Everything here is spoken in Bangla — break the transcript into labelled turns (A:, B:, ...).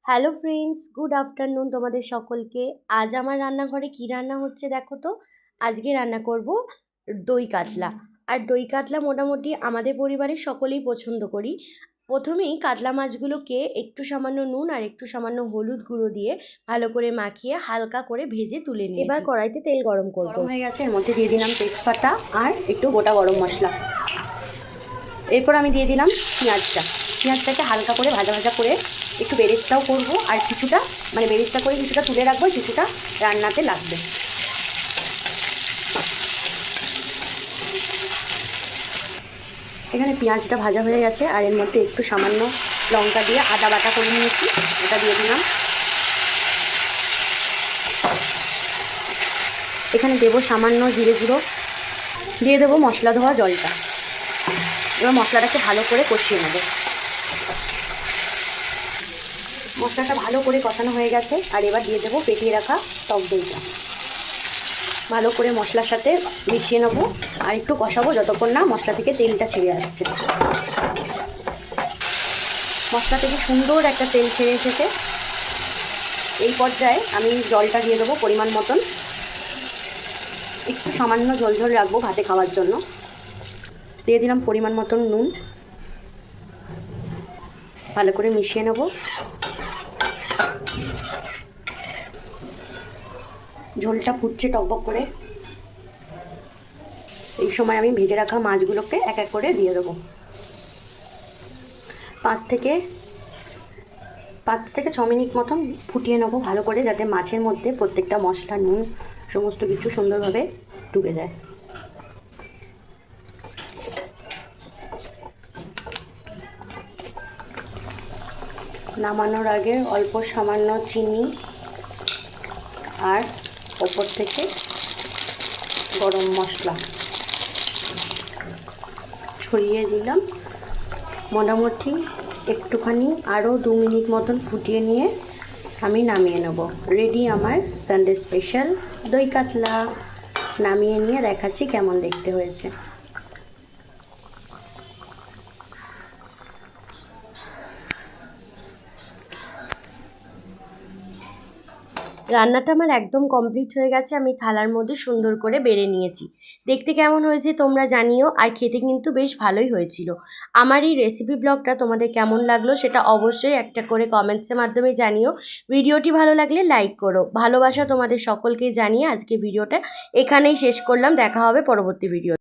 A: হ্যালো ফ্রেন্ডস, গুড আফটারনুন তোমাদের সকলকে। আজ আমার রান্নাঘরে কি রান্না হচ্ছে দেখো তো। আজকে রান্না করব দই কাতলা। আর দই কাতলা মোটামুটি আমাদের পরিবারের সকলেই পছন্দ করি। প্রথমেই কাতলা মাছগুলোকে একটু সামান্য নুন আর একটু সামান্য হলুদ গুঁড়ো দিয়ে ভালো করে মাখিয়ে হালকা করে ভেজে তুলে নিই। এবার কড়াইতে তেল গরম করব।
B: গরম হয়ে গেছে, এর মধ্যে দিয়ে দিলাম তেজপাতা আর একটু গোটা গরম মশলা। এরপর আমি দিয়ে দিলাম পেঁয়াজটাকে হালকা করে ভাজা ভাজা করে একটু বেরেস্তাও করব, আর কিছুটা বেরেস্তা করে কিছুটা তুলে রাখবো, কিছুটা রান্নাতে লাগবে। এখানে পেঁয়াজটা ভাজা হয়ে গেছে, আর এর মধ্যে একটু সামান্য লঙ্কা দিয়ে আদা বাটা করে নিয়েছি, ওটা দিয়ে দিলাম। এখানে দেবো সামান্য জিরে গুঁড়ো, দিয়ে দেবো মশলা ধোয়া জলটা। এবার মশলাটাকে ভালো করে কষিয়ে নেব। মশলাটা ভালো করে কষানো হয়ে গেছে, আর এবার দিয়ে দেবো ফেটিয়ে রাখা টক দইটা। ভালো করে মশলার সাথে মিশিয়ে নেব, আর একটু কষাবো যতক্ষণ না মশলা থেকে তেলটা ছেড়ে আসছে। মশলা থেকে সুন্দর একটা তেল ছেড়ে এসেছে। এই পর্যায়ে আমি জলটা দিয়ে দেবো পরিমাণ মতন। একটু সামান্য ঝোল ঝোল রাখবো ভাতে খাওয়ার জন্য। দিয়ে দিলাম পরিমাণ মতন নুন, ভালো করে মিশিয়ে নেব। ঝোলটা ফুটছে টকবক করে। এই সময় আমি ভেজে রাখা মাছগুলোকে এক এক করে দিয়ে দেবো। 5 থেকে 6 মিনিট মতন ফুটিয়ে নেবো ভালো করে, যাতে মাছের মধ্যে প্রত্যেকটা মশলা নুন সমস্ত কিছু সুন্দরভাবে ঢুকে যায়। নামানোর আগে অল্প সামান্য চিনি আর ওপর থেকে গরম মশলা ছড়িয়ে দিলাম। মোটামুটি একটুখানি আরও 2 মিনিট মতন ফুটিয়ে নিয়ে আমি নামিয়ে নেব। রেডি আমার সানডে স্পেশাল দই কাতলা। নামিয়ে নিয়ে দেখাচ্ছি কেমন দেখতে হয়েছে।
A: রান্নাটা আমার একদম কমপ্লিট হয়ে গেছে। আমি থালার মধ্যে সুন্দর করে বেড়ে নিয়েছি। দেখতে কেমন হয়েছে তোমরা জানিও, আর খেতে কিন্তু বেশ ভালোই হয়েছিল। আমার এই রেসিপি ব্লগটা তোমাদের কেমন লাগলো সেটা অবশ্যই একটা করে কমেন্টসের মাধ্যমে জানিও। ভিডিওটি ভালো লাগলে লাইক করো। ভালোবাসা তোমাদের সকলকেই জানিয়ে আজকে ভিডিওটা এখানেই শেষ করলাম। দেখা হবে পরবর্তী ভিডিও।